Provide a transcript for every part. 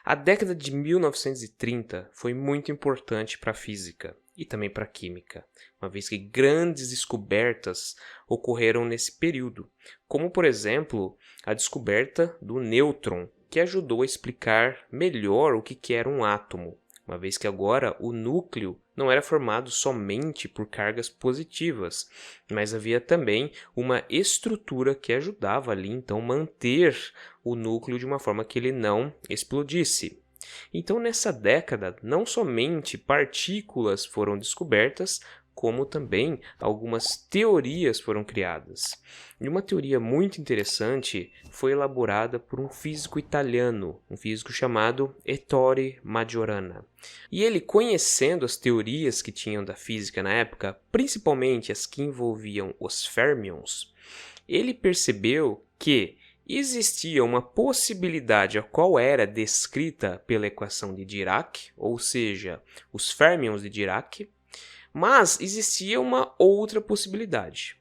A década de 1930 foi muito importante para a física e também para a química, uma vez que grandes descobertas ocorreram nesse período, como por exemplo a descoberta do nêutron, que ajudou a explicar melhor o que era um átomo, uma vez que agora o núcleo não era formado somente por cargas positivas, mas havia também uma estrutura que ajudava ali então manter o núcleo de uma forma que ele não explodisse. Então, nessa década, não somente partículas foram descobertas, como também algumas teorias foram criadas. E uma teoria muito interessante foi elaborada por um físico italiano, um físico chamado Ettore Majorana. E ele, conhecendo as teorias que tinham da física na época, principalmente as que envolviam os férmions, ele percebeu que existia uma possibilidade a qual era descrita pela equação de Dirac, ou seja, os férmions de Dirac, mas existia uma outra possibilidade.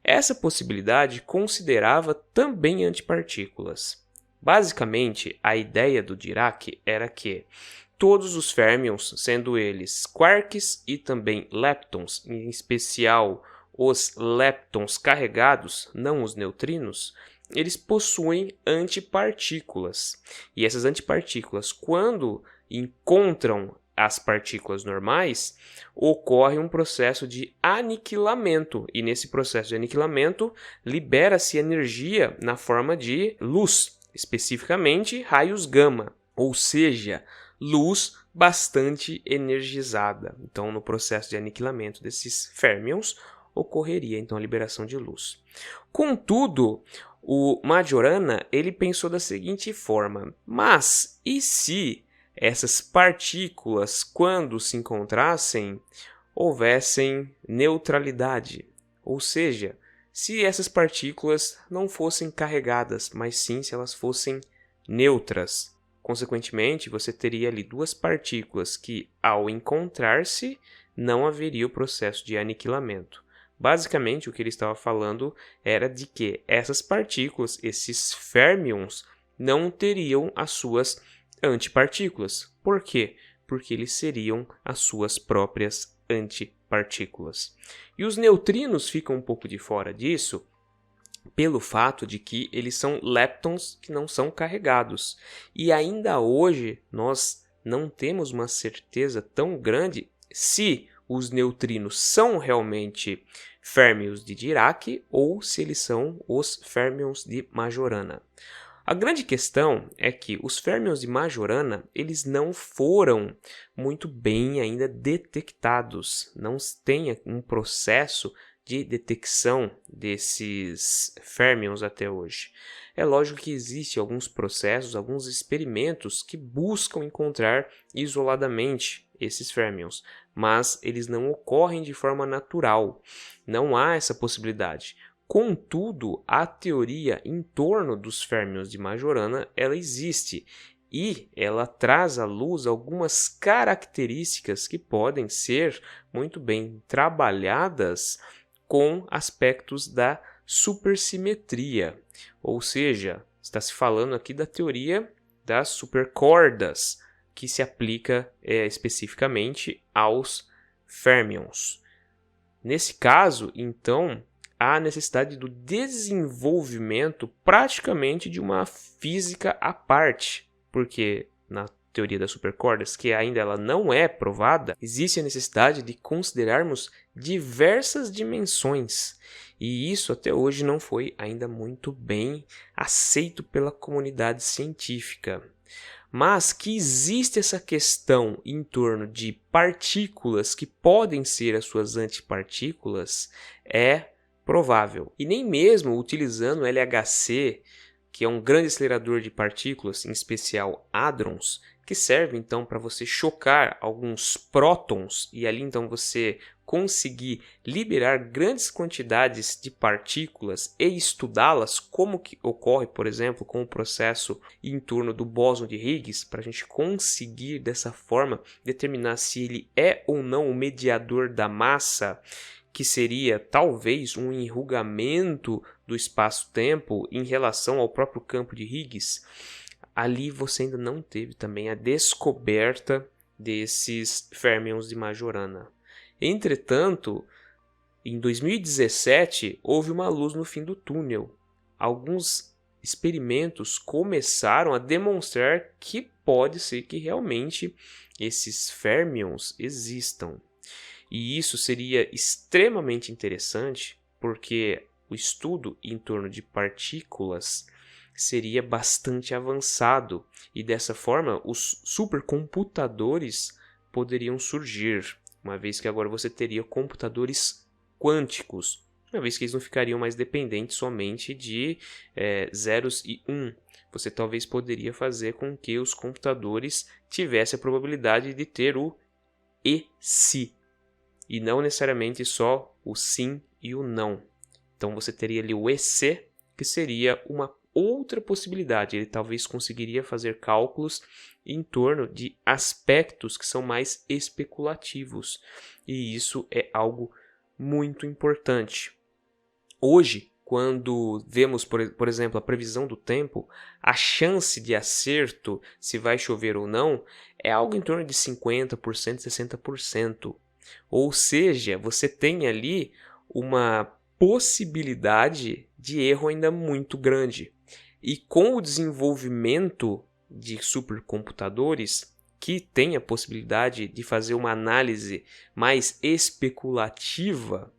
Essa possibilidade considerava também antipartículas. Basicamente, a ideia do Dirac era que todos os férmions, sendo eles quarks e também leptons, em especial os leptons carregados, não os neutrinos, eles possuem antipartículas. E essas antipartículas, quando encontram as partículas normais, ocorre um processo de aniquilamento. E nesse processo de aniquilamento, libera-se energia na forma de luz, especificamente raios gama, ou seja, luz bastante energizada. Então, no processo de aniquilamento desses férmions, ocorreria então a liberação de luz. Contudo, o Majorana ele pensou da seguinte forma: mas e se essas partículas, quando se encontrassem, houvessem neutralidade? Ou seja, se essas partículas não fossem carregadas, mas sim se elas fossem neutras. Consequentemente, você teria ali duas partículas que, ao encontrar-se, não haveria o processo de aniquilamento. Basicamente, o que ele estava falando era de que essas partículas, esses férmions, não teriam as suas antipartículas. Por quê? Porque eles seriam as suas próprias antipartículas. E os neutrinos ficam um pouco de fora disso, pelo fato de que eles são leptons que não são carregados. E ainda hoje nós não temos uma certeza tão grande se os neutrinos são realmente férmions de Dirac ou se eles são os férmions de Majorana. A grande questão é que os férmions de Majorana eles não foram muito bem ainda detectados, não tem um processo de detecção desses férmions até hoje. É lógico que existem alguns processos, alguns experimentos que buscam encontrar isoladamente esses férmions, mas eles não ocorrem de forma natural. Não há essa possibilidade. Contudo, a teoria em torno dos férmions de Majorana, ela existe e ela traz à luz algumas características que podem ser muito bem trabalhadas com aspectos da supersimetria, ou seja, está se falando aqui da teoria das supercordas, que se aplica especificamente aos férmions. Nesse caso, então, há necessidade do desenvolvimento praticamente de uma física à parte, porque na teoria das supercordas, que ainda ela não é provada, existe a necessidade de considerarmos diversas dimensões, e isso até hoje não foi ainda muito bem aceito pela comunidade científica. Mas que existe essa questão em torno de partículas que podem ser as suas antipartículas é provável. E nem mesmo utilizando o LHC, que é um grande acelerador de partículas, em especial hadrons, que serve então para você chocar alguns prótons e ali então você conseguir liberar grandes quantidades de partículas e estudá-las, como que ocorre, por exemplo, com o processo em torno do bóson de Higgs, para a gente conseguir dessa forma determinar se ele é ou não o mediador da massa, que seria talvez um enrugamento do espaço-tempo em relação ao próprio campo de Higgs. ali você ainda não teve também a descoberta desses férmions de Majorana. Entretanto, em 2017, houve uma luz no fim do túnel. Alguns experimentos começaram a demonstrar que pode ser que realmente esses férmions existam. E isso seria extremamente interessante, porque o estudo em torno de partículas seria bastante avançado e dessa forma os supercomputadores poderiam surgir, uma vez que agora você teria computadores quânticos, uma vez que eles não ficariam mais dependentes somente de zeros e Você talvez poderia fazer com que os computadores tivessem a probabilidade de ter o e se, e não necessariamente só o sim e o não. Então você teria ali o EC, que seria uma outra possibilidade. Ele talvez conseguiria fazer cálculos em torno de aspectos que são mais especulativos. E isso é algo muito importante. Hoje, quando vemos, por exemplo, a previsão do tempo, a chance de acerto, se vai chover ou não, é algo em torno de 50%, 60%. Ou seja, você tem ali uma possibilidade de erro ainda muito grande. E com o desenvolvimento de supercomputadores, que tem a possibilidade de fazer uma análise mais especulativa,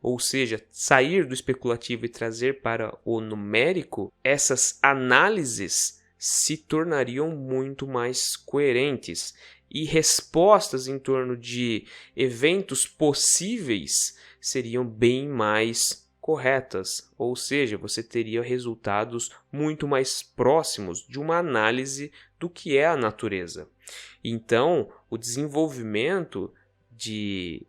ou seja, sair do especulativo e trazer para o numérico, essas análises se tornariam muito mais coerentes e respostas em torno de eventos possíveis seriam bem mais corretas, ou seja, você teria resultados muito mais próximos de uma análise do que é a natureza. Então, o desenvolvimento de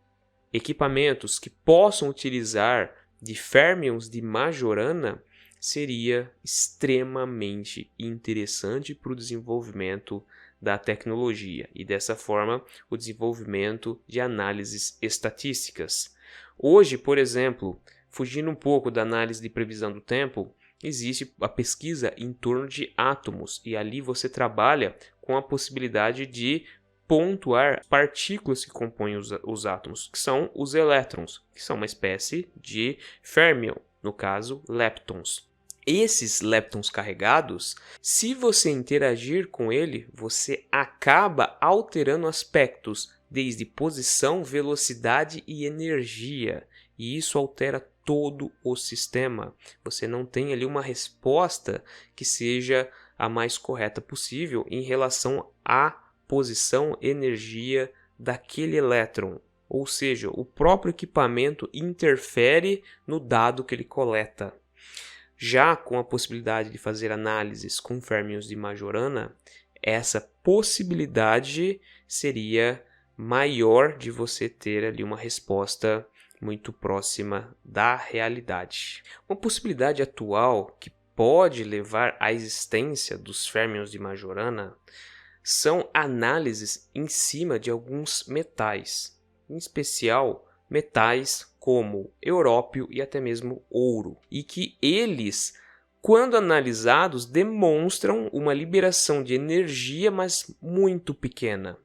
equipamentos que possam utilizar de férmions de Majorana seria extremamente interessante para o desenvolvimento da tecnologia e dessa forma o desenvolvimento de análises estatísticas. Hoje, por exemplo, fugindo um pouco da análise de previsão do tempo, existe a pesquisa em torno de átomos e ali você trabalha com a possibilidade de pontuar partículas que compõem os átomos, que são os elétrons, que são uma espécie de férmion, no caso, leptons. Esses leptons carregados, se você interagir com ele, você acaba alterando aspectos desde posição, velocidade e energia, e isso altera todo o sistema. Você não tem ali uma resposta que seja a mais correta possível em relação à posição, energia daquele elétron, ou seja, o próprio equipamento interfere no dado que ele coleta. Já com a possibilidade de fazer análises com férmions de Majorana, essa possibilidade seria maior de você ter ali uma resposta muito próxima da realidade. Uma possibilidade atual que pode levar à existência dos férmions de Majorana são análises em cima de alguns metais, em especial metais como európio e até mesmo ouro, e que eles, quando analisados, demonstram uma liberação de energia, mas muito pequena.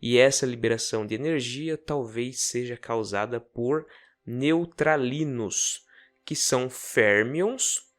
E essa liberação de energia talvez seja causada por neutralinos, que são férmions,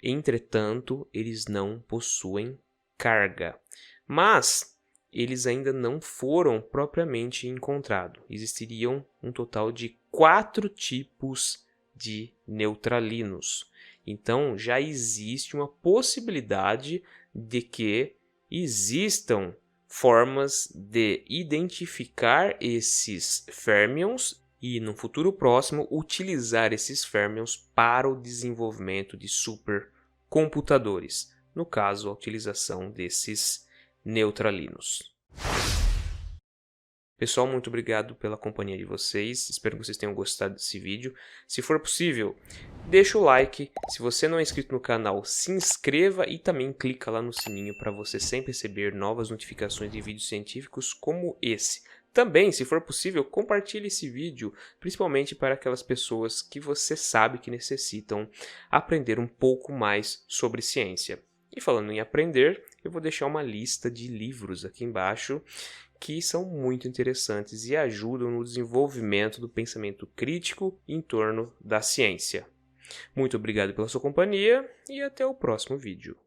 entretanto, eles não possuem carga. Mas eles ainda não foram propriamente encontrados. Existiriam um total de 4 tipos de neutralinos. Então já existe uma possibilidade de que existam formas de identificar esses férmions e, no futuro próximo, utilizar esses férmions para o desenvolvimento de supercomputadores. No caso, a utilização desses neutralinos. Pessoal, muito obrigado pela companhia de vocês. Espero que vocês tenham gostado desse vídeo. Se for possível, deixa o like. Se você não é inscrito no canal, se inscreva e também clica lá no sininho para você sempre receber novas notificações de vídeos científicos como esse. Também, se for possível, compartilhe esse vídeo, principalmente para aquelas pessoas que você sabe que necessitam aprender um pouco mais sobre ciência. E falando em aprender, eu vou deixar uma lista de livros aqui embaixo que são muito interessantes e ajudam no desenvolvimento do pensamento crítico em torno da ciência. Muito obrigado pela sua companhia e até o próximo vídeo.